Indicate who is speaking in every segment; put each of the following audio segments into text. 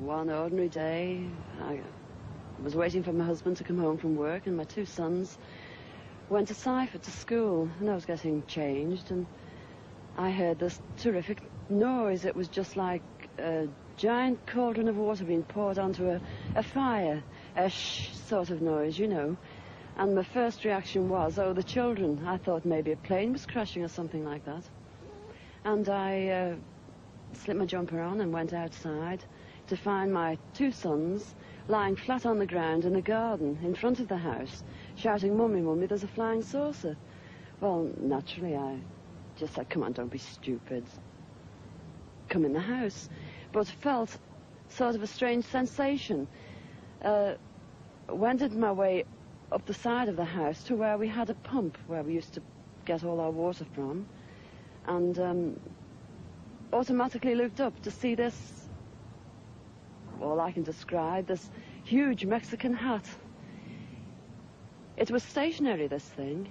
Speaker 1: one ordinary day. I was waiting for my husband to come home from work, and my two sons went to Seifert to school, and I was getting changed, and I heard this terrific noise. It was just like a giant cauldron of water being poured onto a fire, a shh sort of noise, you know. And my first reaction was, oh, the children. I thought maybe a plane was crashing or something like that. And I slipped my jumper on and went outside to find my two sons lying flat on the ground in the garden in front of the house, shouting, "Mummy, Mummy, there's a flying saucer." Well, naturally, I just said, "Come on, don't be stupid. Come in the house." But felt sort of a strange sensation. Wended my way up the side of the house to where we had a pump where we used to get all our water from, and automatically looked up to see this, all I can describe, this huge Mexican hat. It was stationary, this thing,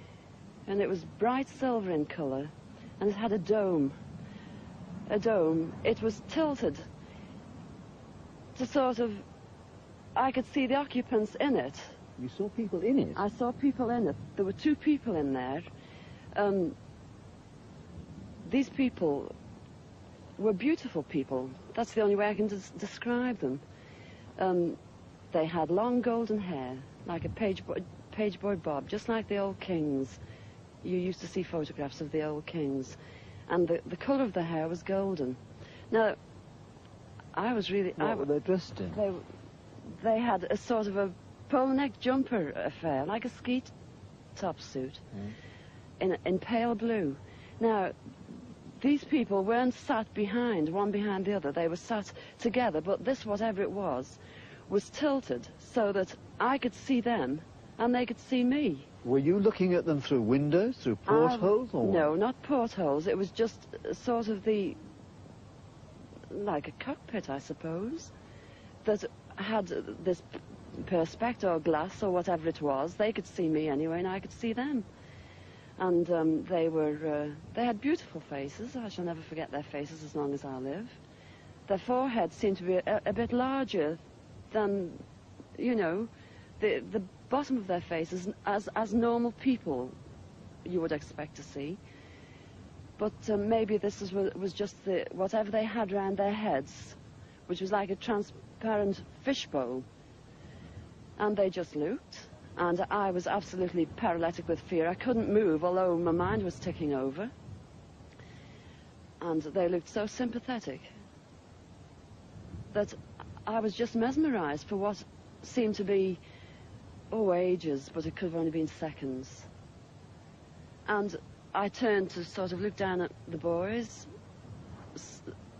Speaker 1: and it was bright silver in colour, and it had a dome. A dome. It was tilted to sort of, I could see the occupants in it.
Speaker 2: You saw people in it?
Speaker 1: I saw people in it. There were two people in there. These people were beautiful people. That's the only way I can describe them. They had long golden hair, like a page boy bob, just like the old kings. You used to see photographs of the old kings. And the colour of the hair was golden. Now, I was really...
Speaker 2: What were they dressed in?
Speaker 1: They had a sort of a polo neck jumper affair, like a ski top suit, in pale blue. Now, these people weren't sat behind, one behind the other. They were sat together, but this, whatever it was tilted so that I could see them and they could see me.
Speaker 2: Were you looking at them through windows, through portholes? Or
Speaker 1: no, not portholes. It was just sort of like a cockpit, I suppose, that had this perspex or glass or whatever it was. They could see me anyway, and I could see them. And they had beautiful faces. I shall never forget their faces as long as I live. Their foreheads seemed to be a bit larger than, you know, the bottom of their faces as normal people you would expect to see. But maybe this was just whatever they had round their heads, which was like a transparent fishbowl. And they just looked, and I was absolutely paralytic with fear. I couldn't move, although my mind was ticking over. And they looked so sympathetic that I was just mesmerized for what seemed to be, ages, but it could have only been seconds. And I turned to sort of look down at the boys,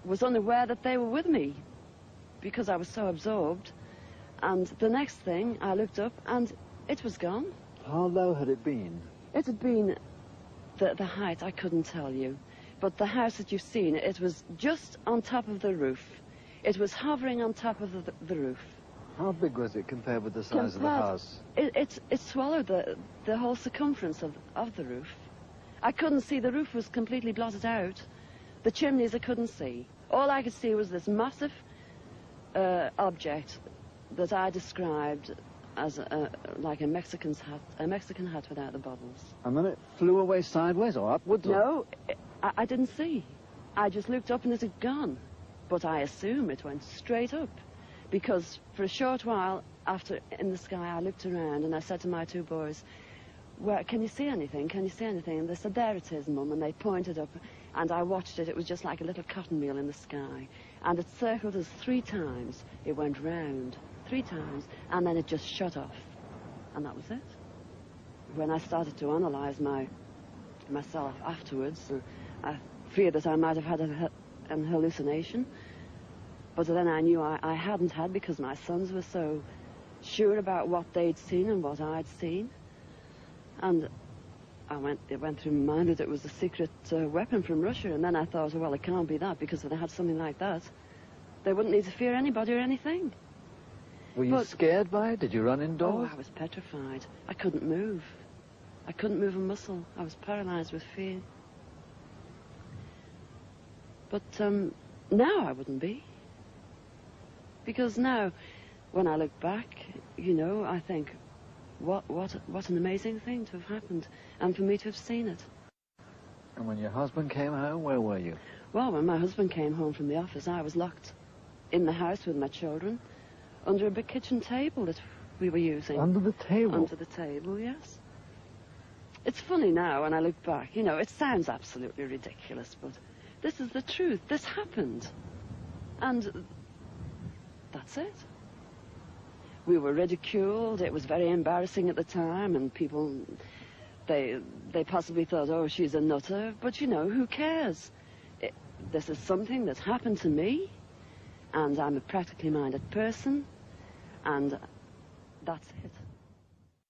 Speaker 1: was unaware that they were with me because I was so absorbed. And the next thing, I looked up, and it was gone.
Speaker 2: How low had it been?
Speaker 1: It had been the height, I couldn't tell you. But the house that you've seen, it was just on top of the roof. It was hovering on top of the roof.
Speaker 2: How big was it compared with the size of the house?
Speaker 1: It swallowed the whole circumference of the roof. I couldn't see. The roof was completely blotted out. The chimneys I couldn't see. All I could see was this massive object that I described as like a Mexican hat without the bubbles.
Speaker 2: And then it flew away sideways or upwards?
Speaker 1: No, I didn't see. I just looked up and it had gone. But I assume it went straight up, because for a short while after in the sky I looked around and I said to my two boys, "Where can you see anything? Can you see anything?" And they said, "There it is, Mum," and they pointed up, and I watched it. It was just like a little cotton meal in the sky, and it circled us 3 times. It went round 3 times, and then it just shut off, and that was it. When I started to analyze myself afterwards, I feared that I might have had an hallucination, but then I knew I hadn't had, because my sons were so sure about what they'd seen and what I'd seen. And it went through my mind that it was a secret weapon from Russia, and then I thought, well, it can't be that, because if they had something like that, they wouldn't need to fear anybody or anything.
Speaker 2: Were you scared by it? Did you run indoors?
Speaker 1: Oh, I was petrified. I couldn't move. I couldn't move a muscle. I was paralyzed with fear. But now I wouldn't be. Because now, when I look back, you know, I think, what an amazing thing to have happened, and for me to have seen it.
Speaker 2: And when your husband came home, where were you?
Speaker 1: Well, when my husband came home from the office, I was locked in the house with my children, under a big kitchen table that we were using.
Speaker 2: Under the table?
Speaker 1: Under the table, yes. It's funny now when I look back. You know, it sounds absolutely ridiculous, but this is the truth. This happened. And that's it. We were ridiculed. It was very embarrassing at the time, and people, they possibly thought, oh, she's a nutter. But, you know, who cares? This is something that's happened to me, and I'm a practically minded person, and that's it.